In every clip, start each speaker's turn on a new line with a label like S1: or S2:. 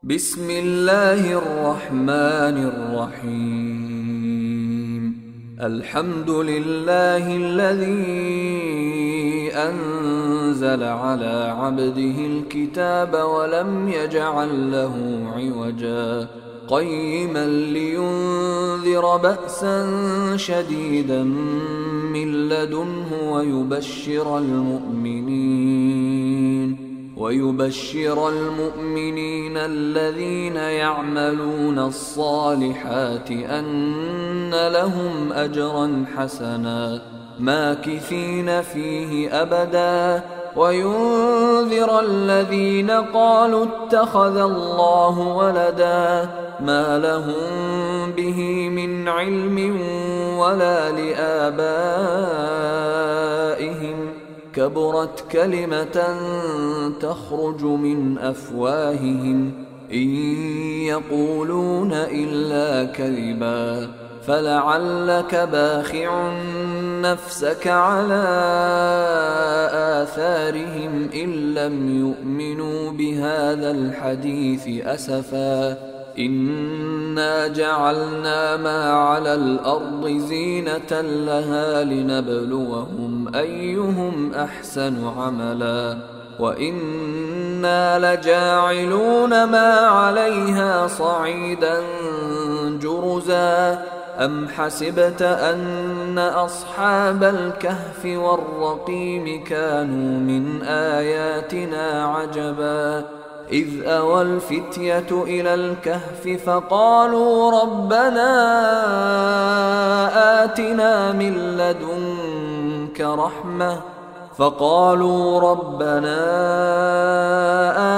S1: بسم الله الرحمن الرحيم. الحمد لله الذي أنزل على عبده الكتاب ولم يجعل له عوجا قيما لينذر بأسا شديدا من لدنه ويبشر المؤمنين الذين يعملون الصالحات أن لهم أجرا حسنا ماكثين فيه أبدا وينذر الذين قالوا اتخذ الله ولدا ما لهم به من علم ولا لآبائهم كبرت كلمة تخرج من أفواههم إن يقولون إلا كذبا فلعلك باخع نفسك على آثارهم إن لم يؤمنوا بهذا الحديث أسفا إنا جعلنا ما على الأرض زينة لها لنبلوهم أيهم أحسن عملا وإنا لجاعلون ما عليها صعيدا جرزا أم حسبت أن أصحاب الكهف والرقيم كانوا من آياتنا عجبا إذ أوى الفتية إلى الكهف فقالوا ربنا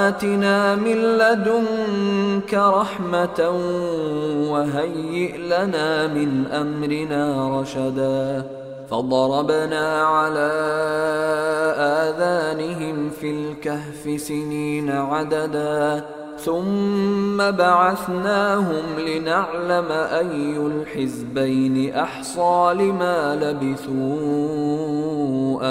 S1: آتنا من لدنك رحمة وهيئ لنا من أمرنا رشدا فضربنا على آذانهم في الكهف سنين عددا ثم بعثناهم لنعلم أي الحزبين أحصى لما لبثوا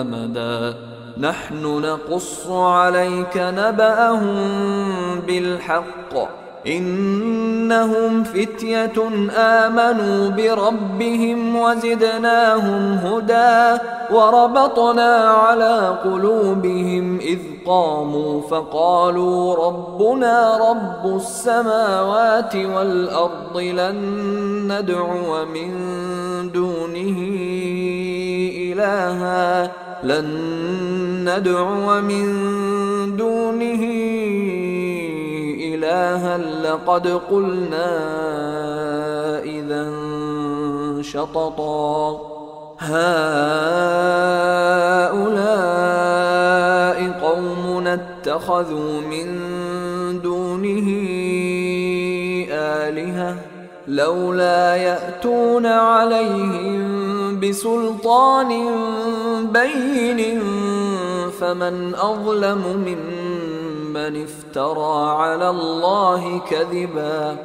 S1: أمدا نحن نقص عليك نبأهم بالحق إنهم فتية آمنوا بربهم وزدناهم هدى وربطنا على قلوبهم إذ قاموا فقالوا ربنا رب السماوات والأرض لن ندعو من دونه إلها لقد قلنا إذا شططا هؤلاء قوم اتخذوا من دونه آلهة لولا يأتون عليهم بسلطان بين فمن أظلم ممن افترى على الله كذبا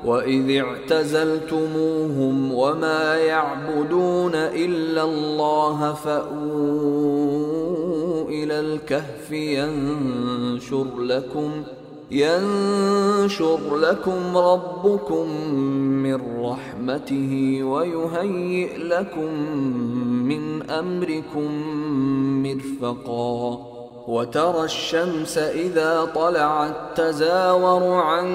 S1: وإذ اعتزلتموهم وما يعبدون إلا الله فأووا إلى الكهف ينشر لكم ربكم من رحمته ويهيئ لكم من أمركم مرفقا وترى الشمس إذا طلعت تزاور عن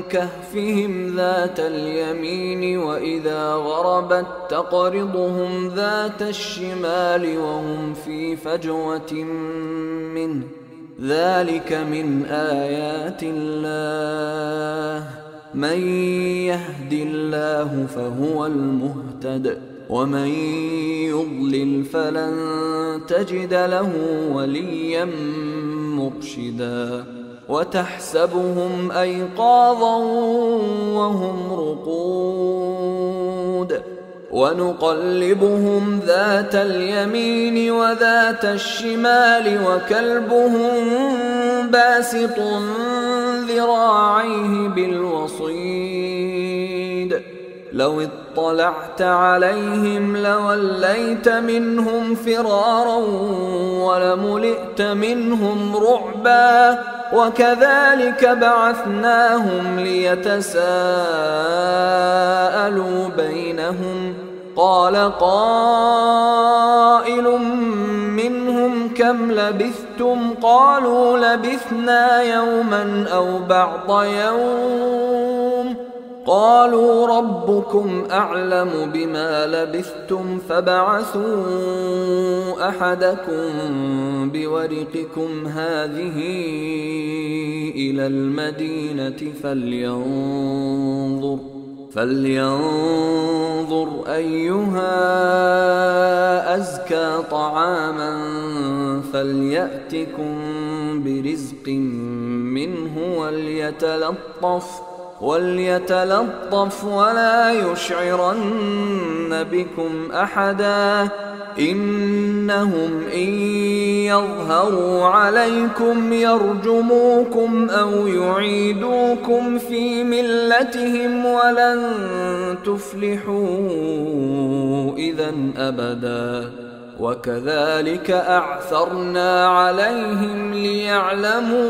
S1: كهفهم ذات اليمين وإذا غربت تقرضهم ذات الشمال وهم في فجوة منه ذلك من آيات الله من يهد الله فهو المهتد ومن يضلل فلن تجد له وليا مرشدا وتحسبهم أيقاظا وهم رقود ونقلبهم ذات اليمين وذات الشمال وكلبهم باسط ذراعيه بالوصيد لو اطلعت عليهم لوليت منهم فرارا ولملئت منهم رعبا وكذلك بعثناهم ليتساءلوا بينهم قال قائل منهم كم لبثتم قالوا لبثنا يوما أو بعض يوم قالوا ربكم أعلم بما لبثتم فابعثوا أحدكم بورقكم هذه إلى المدينة فلينظر أيها أزكى طعاما فليأتكم برزق منه وليتلطف ولا يشعرن بكم أحدا إنهم إن يظهروا عليكم يرجموكم أو يعيدوكم في ملتهم ولن تفلحوا إذا أبدا وكذلك أعثرنا عليهم ليعلموا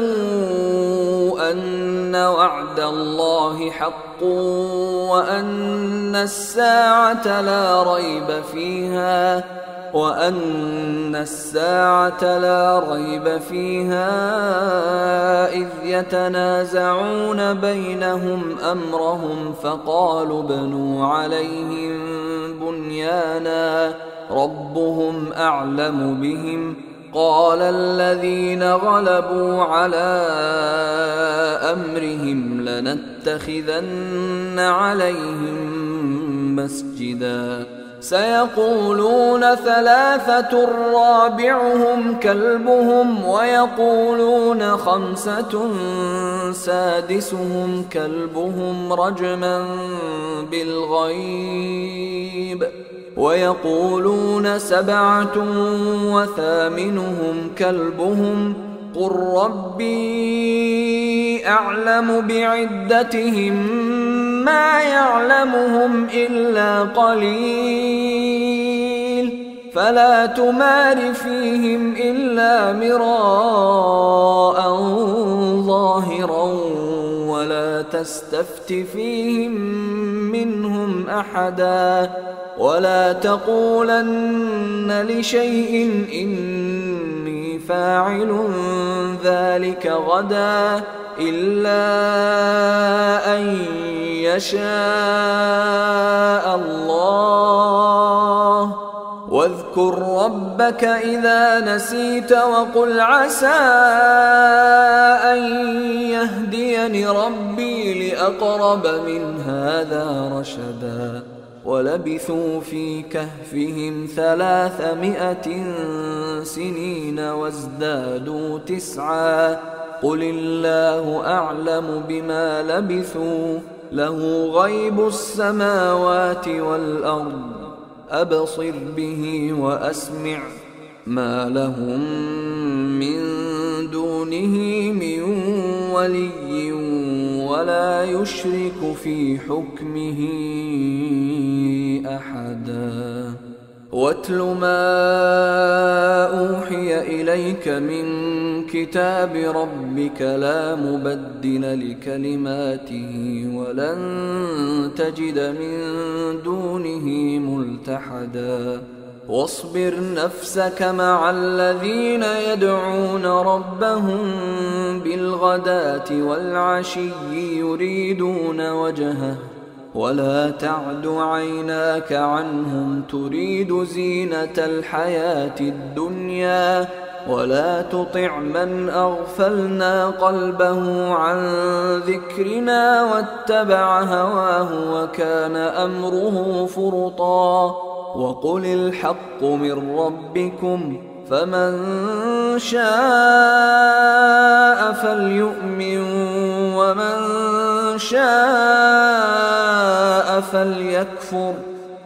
S1: أن وعد الله حق وأن الساعة لا ريب فيها إذ يتنازعون بينهم أمرهم فقالوا ابنوا عليهم بنيانا ربهم أعلم بهم قال الذين غلبوا على أمرهم لنتخذن عليهم مسجدا سيقولون ثلاثة رابعهم كلبهم ويقولون خمسة سادسهم كلبهم رجما بالغيب ويقولون سبعة وثامنهم كلبهم قل ربي أعلم بعدتهم ما يعلمهم إلا قليل فلا تمار فيهم إلا مراء ظاهرا ولا تستفت فيهم منهم أحدا ولا تقولن لشيء إني فاعل ذلك غدا إلا أن يشاء الله واذكر ربك إذا نسيت وقل عسى أن يهديني ربي لأقرب من هذا رشدا ولبثوا في كهفهم 300 سنين وازدادوا 9 قل الله أعلم بما لبثوا له غيب السماوات والأرض أبصر به وأسمع ما لهم من دونه من ولي ولا يشرك في حكمه أحدا واتل ما أوحي إليك من كتاب ربك لا مبدل لكلماته ولن تجد من دونه ملتحدا واصبر نفسك مع الذين يدعون ربهم بالغداة والعشي يريدون وجهه ولا تعد عيناك عنهم تريد زينة الحياة الدنيا ولا تطع من أغفلنا قلبه عن ذكرنا واتبع هواه وكان أمره فرطا وقل الحق من ربكم فمن شاء فليؤمن ومن شاء فليكفر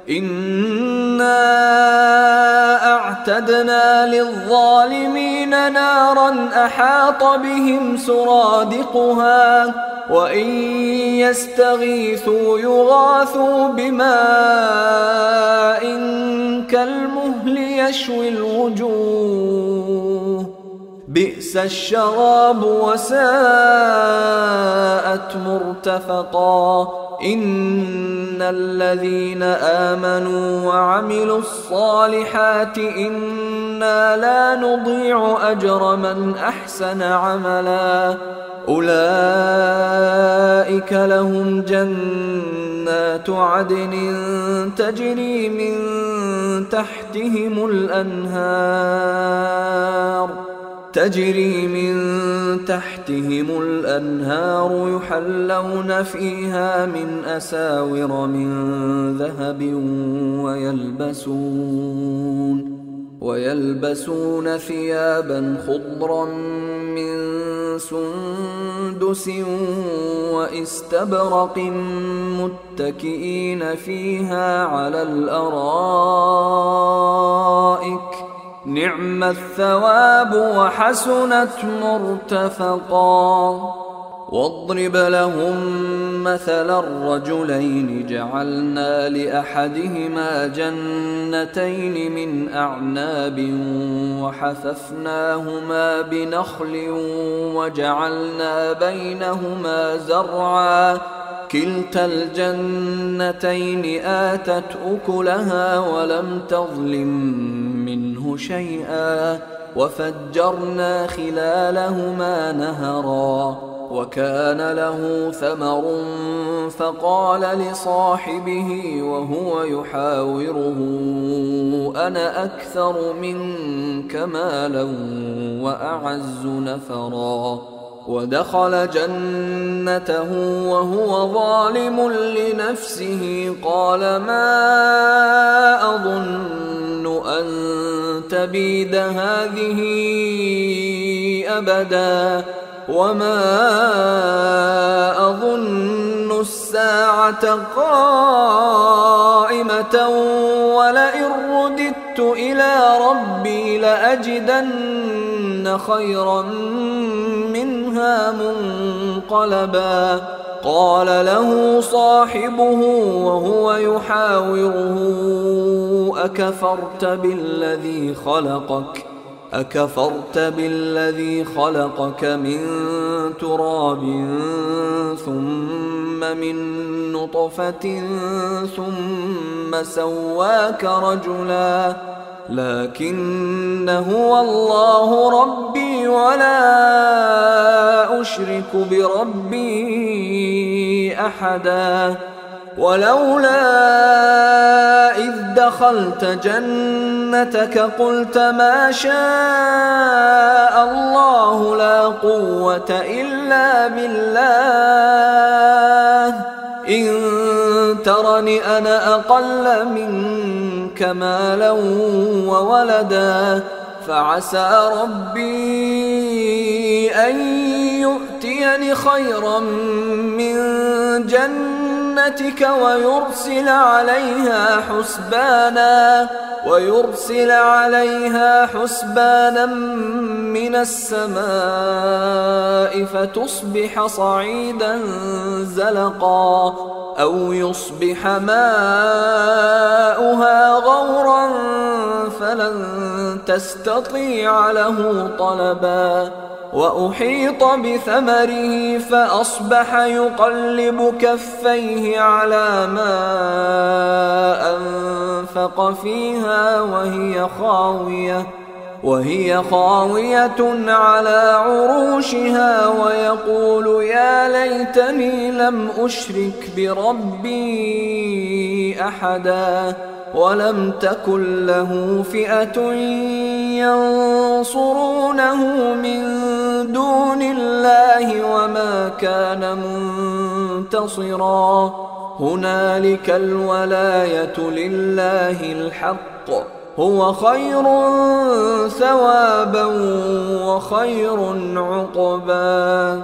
S1: إنا أعتدنا للظالمين نارا أحاط بهم سرادقها وإن يستغيثوا يغاثوا بماء كالمهل يشوي الوجوه بئس الشراب وساءت مرتفقا إن الذين آمنوا وعملوا الصالحات إنا لا نضيع أجر من أحسن عملا أولئك لهم جنات عدن تجري من تحتهم الأنهار يحلون فيها من أساور من ذهب ويلبسون ثيابا خضرا من سندس واستبرق متكئين فيها على الأرائك نعم الثواب وحسنت مرتفقا واضرب لهم مثل الرجلين جعلنا لأحدهما جنتين من أعناب وحففناهما بنخل وجعلنا بينهما زرعا كلتا الجنتين آتت أكلها ولم تظلم منه شيئا وفجرنا خلالهما نهرا وكان له ثمر فقال لصاحبه وهو يحاوره أنا أكثر منك مالا وأعز نفرا ودخل جنته وهو ظالم لنفسه قال ما أظن أن تبيد هذه أبدا وما أظن الساعة قائمة ولئن رددت إلى ربي لأجدن خيرا منها منقلبا قال له صاحبه وهو يحاوره أكفرت بالذي خلقك من تراب ثم من نطفة ثم سواك رجلا لكن هو الله ربي ولا أشرك بربي أحدا ولولا إذ دخلت جنتك قلت ما شاء الله لا قوة إلا بالله إن ترني أنا أقل منك مالا وولدا فعسى ربي أن يؤتيني خيرا من جنتك ويرسل عليها حسبانا من السماء فتصبح صعيدا زلقا أو يصبح ماؤها غورا فلن تستطيع له طلبا وأحيط بثمره فأصبح يقلب كفيه على ما أنفق فيها وهي خاوية على عروشها ويقول يا ليتني لم أشرك بربي أحدا ولم تكن له فئة ينصرونه من دون الله وما كان منتصرا هنالك الولاية لله الحق هو خير ثوابا وخير عقبا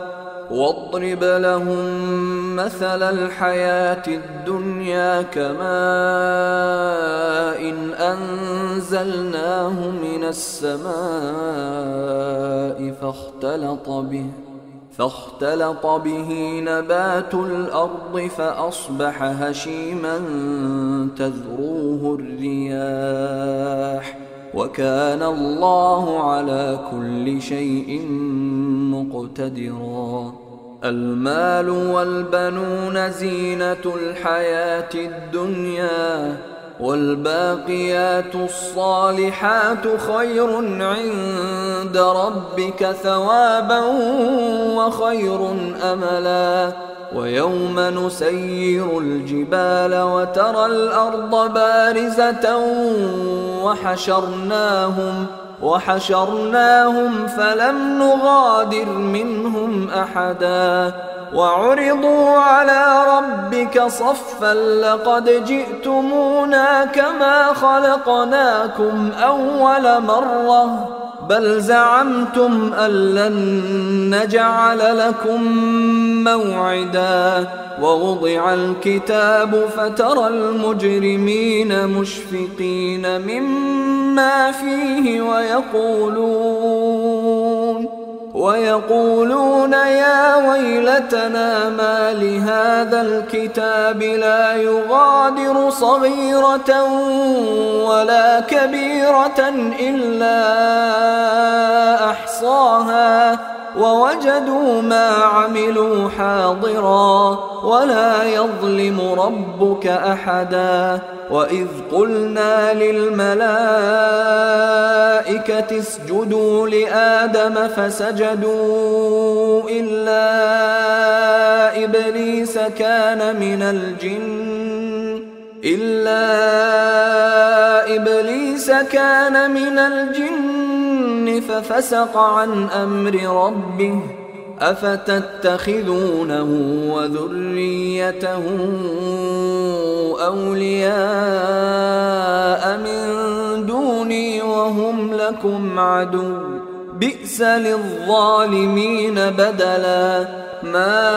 S1: واضرب لهم مثل الحياة الدنيا كماء إن أنزلناه من السماء فاختلط به نبات الأرض فأصبح هشيما تذروه الرياح وكان الله على كل شيء مقتدرا. المال والبنون زينة الحياة الدنيا والباقيات الصالحات خير عند ربك ثوابا وخير أملا. ويوم نسير الجبال وترى الأرض بارزة وحشرناهم فلم نغادر منهم أحدا وعرضوا على ربك صفا لقد جئتمونا كما خلقناكم أول مرة بل زعمتم أن لن نجعل لكم موعدا. ووضع الكتاب فترى المجرمين مشفقين مما فيه ويقولون يا ويلتنا ما لهذا الكتاب لا يغادر صغيرة ولا كبيرة إلا أحصاها ووجدوا ما عملوا حاضرا ولا يظلم ربك أحدا. وإذ قلنا للملائكة اسجدوا لآدم فسجدوا إلا إبليس كان من الجن ففسق عن أمر ربه أفتتخذونه وذريته أولياء من دوني وهم لكم عدو بئس للظالمين بدلا. ما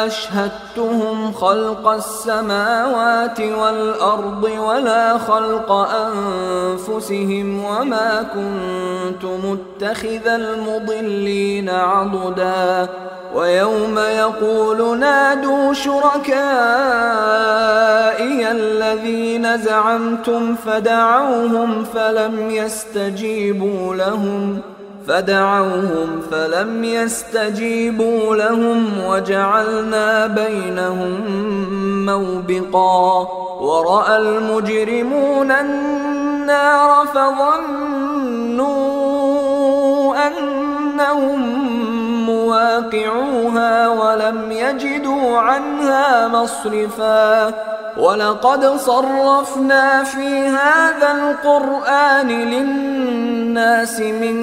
S1: أشهدتهم خلق السماوات والأرض ولا خلق أنفسهم وما كنت متخذ المضلين عضدا. ويوم يقول نادوا شركائي الذين زعمتم فدعوهم فلم يستجيبوا لهم وجعلنا بينهم موبقا. ورأى المجرمون النار فظنوا أنهم مواقعوها ولم يجدوا عنها مصرفا. ولقد صرفنا في هذا القرآن للناس من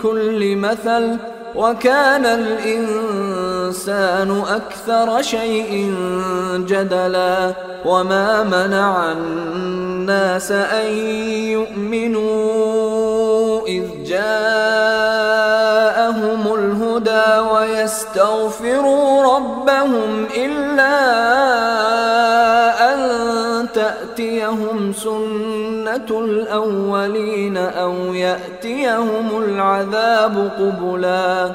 S1: كل مثل وكان الإنسان أكثر شيء جدلا. وما منع الناس أن يؤمنوا إذ جاءهم الهدى ويستغفروا ربهم إلا أن تأتيهم سنة الأولين أو يأتيهم العذاب قبلا.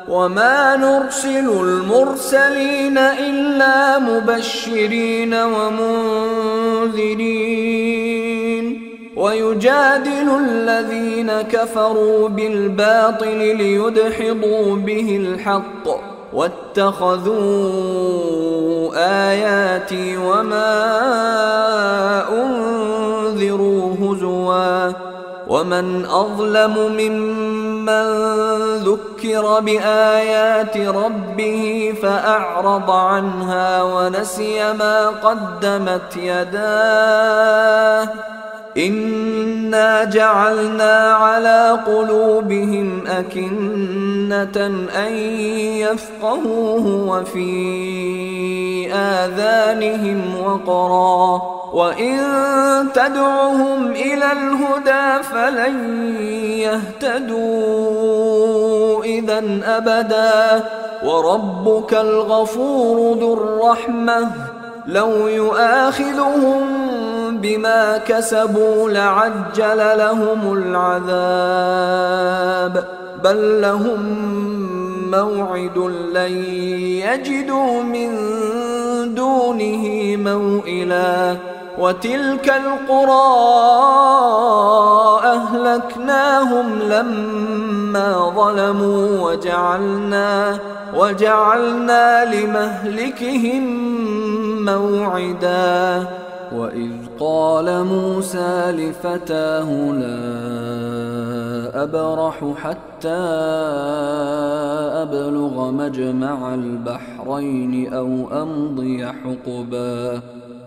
S1: وما نرسل المرسلين إلا مبشرين ومنذرين ويجادل الذين كفروا بالباطل ليدحضوا به الحق واتخذوا آياتي وما أنذروا هزوا. ومن أظلم ممن ذكر بآيات ربه فأعرض عنها ونسي ما قدمت يداه إنا جعلنا على قلوبهم أكنة أن يفقهوه وفي آذانهم وقرا وإن تدعهم إلى الهدى فلن يهتدوا إذا أبدا. وربك الغفور ذو الرحمة لو يؤاخذهم بما كسبوا لعجل لهم العذاب بل لهم موعد لن يجدوا من دونه موئلا وتلك القرى أهلكناهم لما ظلموا وجعلنا لمهلكهم موعدا وإذ قال موسى لفتاه لا أبرح حتى أبلغ مجمع البحرين أو أمضي حقبا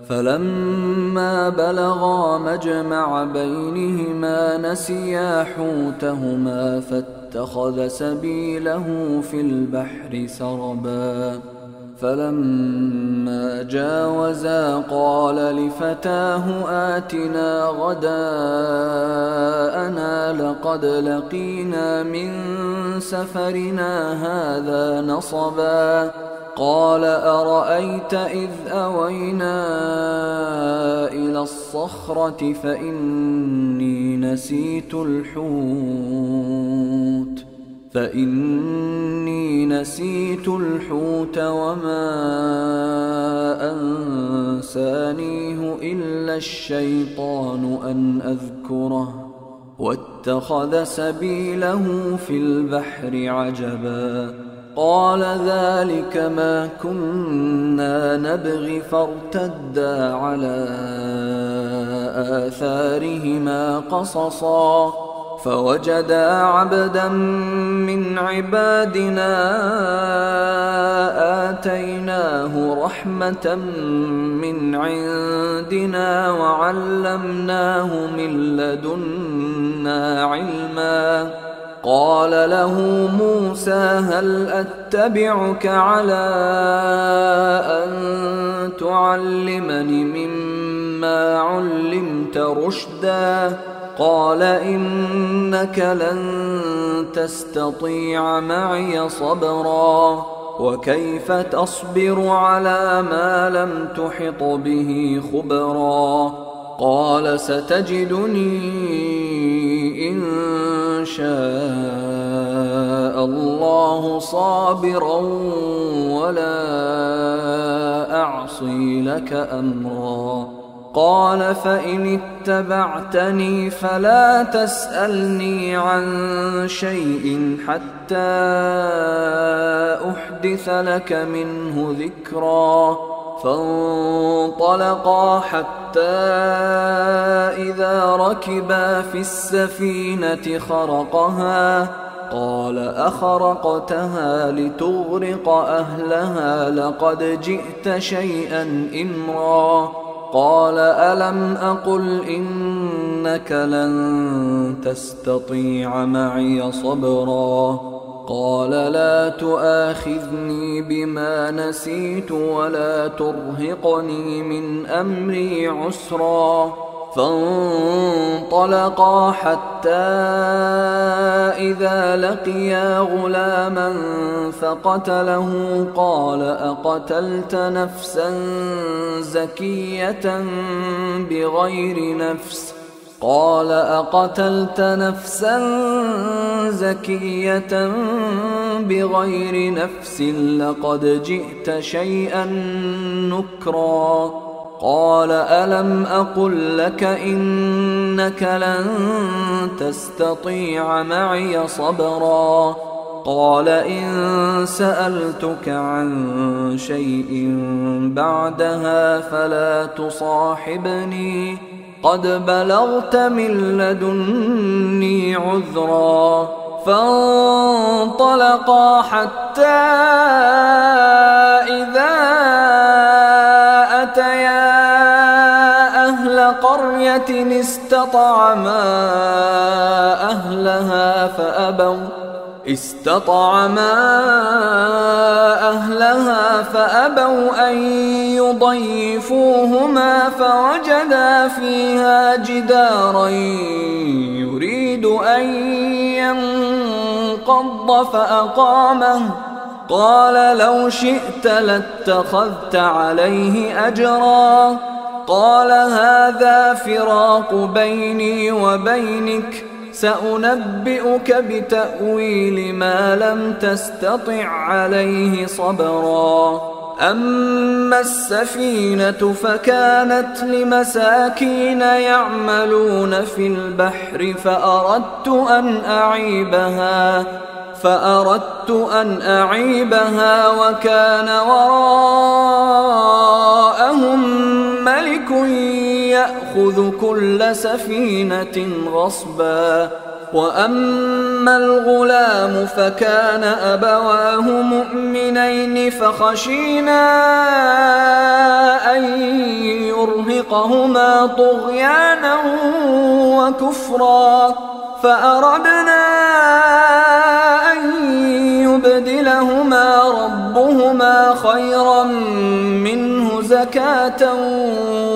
S1: فلما بلغا مجمع بينهما نسيا حوتهما فاتخذ سبيله في البحر سربا فلما جاوزا قال لفتاه آتنا غداءنا لقد لقينا من سفرنا هذا نصبا قال أرأيت إذ أوينا إلى الصخرة فإني نسيت الحوت وما أنسانيه إلا الشيطان أن أذكره واتخذ سبيله في البحر عجبا قال ذلك ما كنا نبغي فارتدا على آثارهما قصصا فوجدا عبدا من عبادنا آتيناه رحمة من عندنا وعلمناه من لدنا علما قال له موسى هل أتبعك على أن تعلمني مما علمت رشدا قال إنك لن تستطيع معي صبرا وكيف تصبر على ما لم تحط به خبرا قال ستجدني إن شاء الله صابرا ولا أعصي لك أمرا قال فإن اتبعتني فلا تسألني عن شيء حتى أحدث لك منه ذكرا فانطلقا حتى إذا ركبا في السفينة خرقها قال أخرقتها لتغرق أهلها لقد جئت شيئا إمرا قال ألم أقل إنك لن تستطيع معي صبرا قال لا تؤاخذني بما نسيت ولا ترهقني من أمري عسرا فانطلقا حتى إذا لقيا غلاما فقتله قال أقتلت نفسا زكية بغير نفس قال أقتلت نفسا زكية بغير نفس لقد جئت شيئا نكرا قال ألم أقل لك إنك لن تستطيع معي صبرا قال إن سألتك عن شيء بعدها فلا تصاحبني قد بلغت من لدني عذرا فانطلقا حتى إذا أتيا أهل قرية استطعما أهلها فأبوا أن يضيفوهما فوجدا فيها جدارا يريد أن ينقض فأقامه قال لو شئت لاتخذت عليه أجرا قال هذا فراق بيني وبينك سأنبئك بتأويل ما لم تستطع عليه صبرا أما السفينة فكانت لمساكين يعملون في البحر فأردت أن أعيبها وكان وراءهم ملك يأخذ كل سفينة غصبا وأما الغلام فكان أبواه مؤمنين فخشينا أن يرهقهما طغيانا وكفرا فأردنا أن يبدلهما ربهما خيرا منه زكاة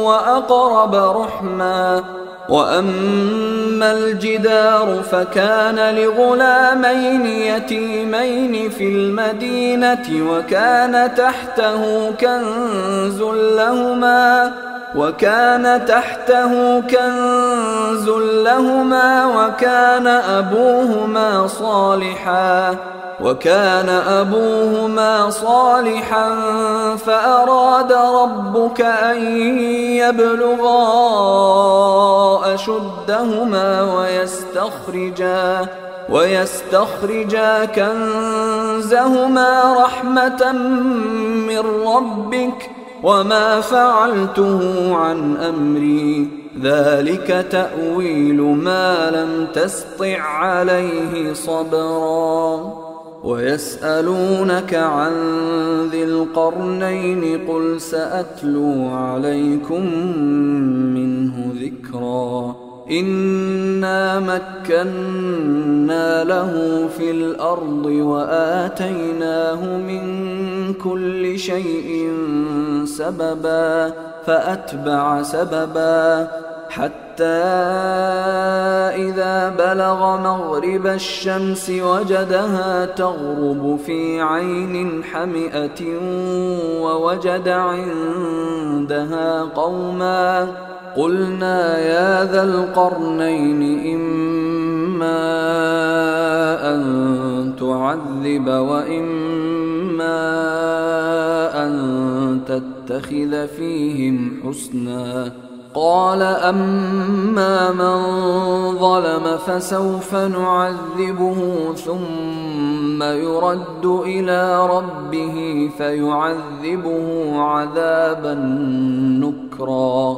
S1: وأقرب رحما وأما الجدار فكان لغلامين يتيمين في المدينة وكان تحته كنز لهما وكان أبوهما صالحا فأراد ربك أن يبلغا أشدهما ويستخرجا كنزهما رحمة من ربك وما فعلته عن أمري ذلك تأويل ما لم تسطع عليه صبرا ويسألونك عن ذي القرنين قل سأتلو عليكم منه ذكرا إنا مكنا له في الأرض وآتيناه من كل شيء سببا فأتبع سببا حتى إذا بلغ مغرب الشمس وجدها تغرب في عين حمئة ووجد عندها قوما قلنا يا ذا القرنين إما أن تعذب وإما أن تتخذ فيهم حسنا قال أما من ظلم فسوف نعذبه ثم يرد إلى ربه فيعذبه عذابا نكرا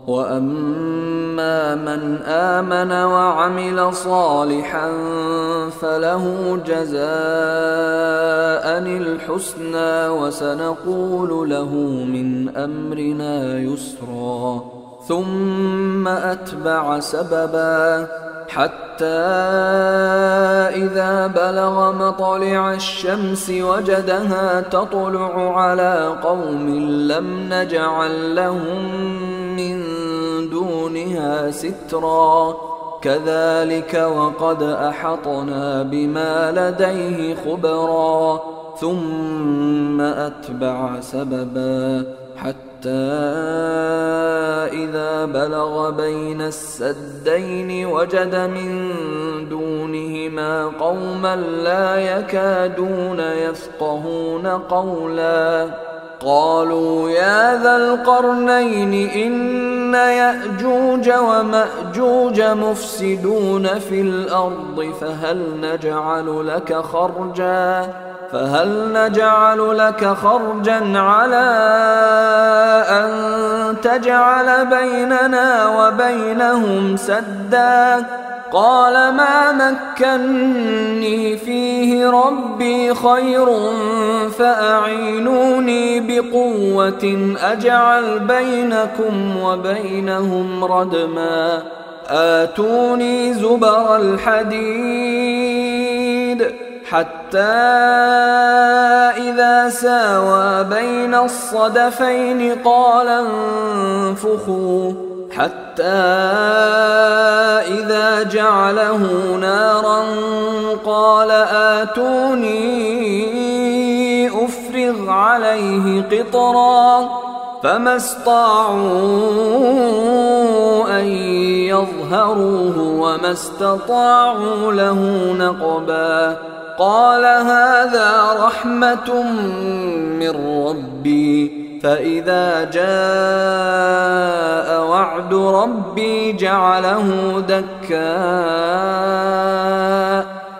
S1: وأما من آمن وعمل صالحا فله جزاء الحسنى وسنقول له من أمرنا يسرا ثم أتبع سببا حتى إذا بلغ مطلع الشمس وجدها تطلع على قوم لم نجعل لهم من دونها سترا كذلك وقد أحطنا بما لديه خبرا ثم أتبع سببا حتى إذا بلغ بين السدين وجد من دونهما قوما لا يكادون يفقهون قولا قالوا يا ذا القرنين إن يأجوج ومأجوج مفسدون في الأرض فهل نجعل لك خرجا على أن تجعل بيننا وبينهم سدا قال ما مكني فيه ربي خير فأعينوني بقوة أجعل بينكم وبينهم ردما آتوني زبر الحديد حتى إذا ساوى بين الصدفين قال انفخوا حتى إذا جعله نارا قال آتوني أفرغ عليه قطرا فما استطاعوا أن يظهروه وما استطاعوا له نقبا قال هذا رحمة من ربي فإذا جاء وعد ربي جعله دكا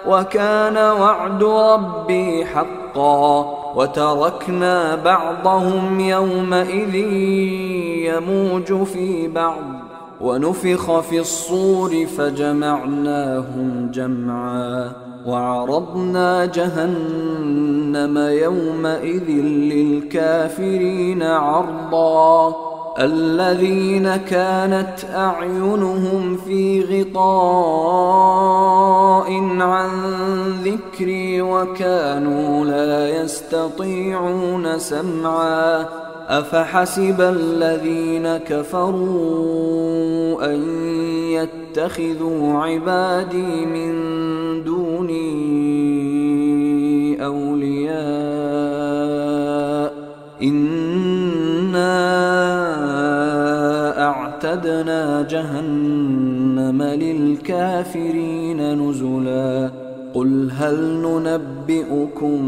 S1: وكان وعد ربي حقا وتركنا بعضهم يومئذ يموج في بعض ونفخ في الصور فجمعناهم جمعا وعرضنا جهنم يومئذ للكافرين عرضا الذين كانت أعينهم في غطاء عن ذكري وكانوا لا يستطيعون سمعا أفحسب الذين كفروا أن يتخذوا عبادي من دوني أولياء إنا أعتدنا جهنم للكافرين نزلا قل هل ننبئكم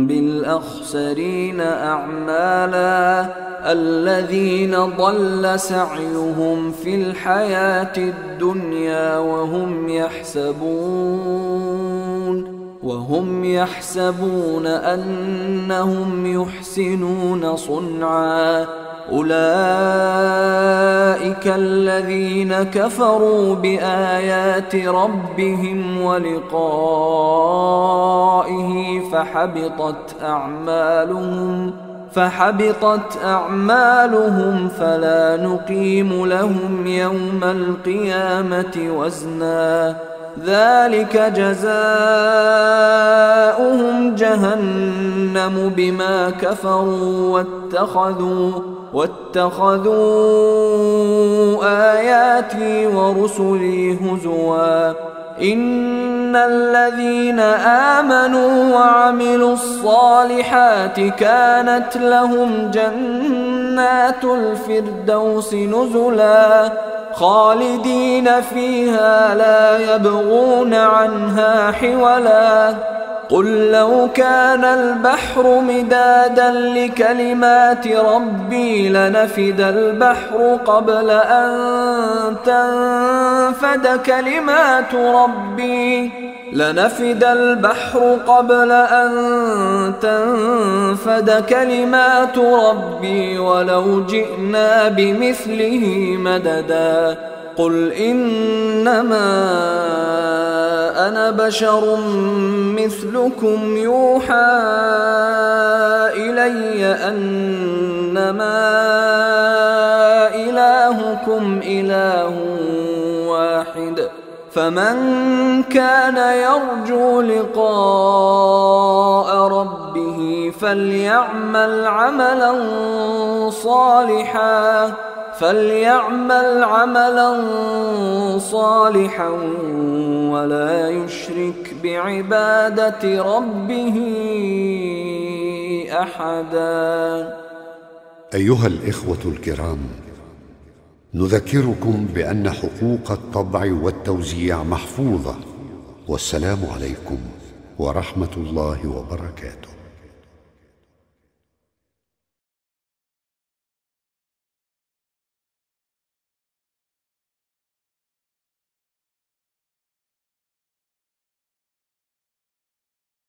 S1: بالأخسرين أعمالا الذين ضل سعيهم في الحياة الدنيا وهم يحسبون أنهم يحسنون صنعا أولئك الذين كفروا بآيات ربهم ولقائه فحبطت أعمالهم فلا نقيم لهم يوم القيامة وزنا ذلك جزاؤهم جهنم بما كفروا واتخذوا آياتي ورسلي هزوا إن الذين آمنوا وعملوا الصالحات كانت لهم جنات الفردوس نزلا خالدين فيها لا يبغون عنها حولا قل لو كان البحر مدادا لكلمات ربي لنفد البحر قبل أن تنفد كلمات ربي ولو جئنا بمثله مددا قل إنما أنا بشر مثلكم يوحى إلي أنما إلهكم إله واحد فمن كان يرجو لقاء ربه فليعمل عملا صالحا ولا يشرك بعبادة ربه أحدا.
S2: أيها الإخوة الكرام، نذكركم بأن حقوق الطبع والتوزيع محفوظة. والسلام عليكم ورحمة الله وبركاته.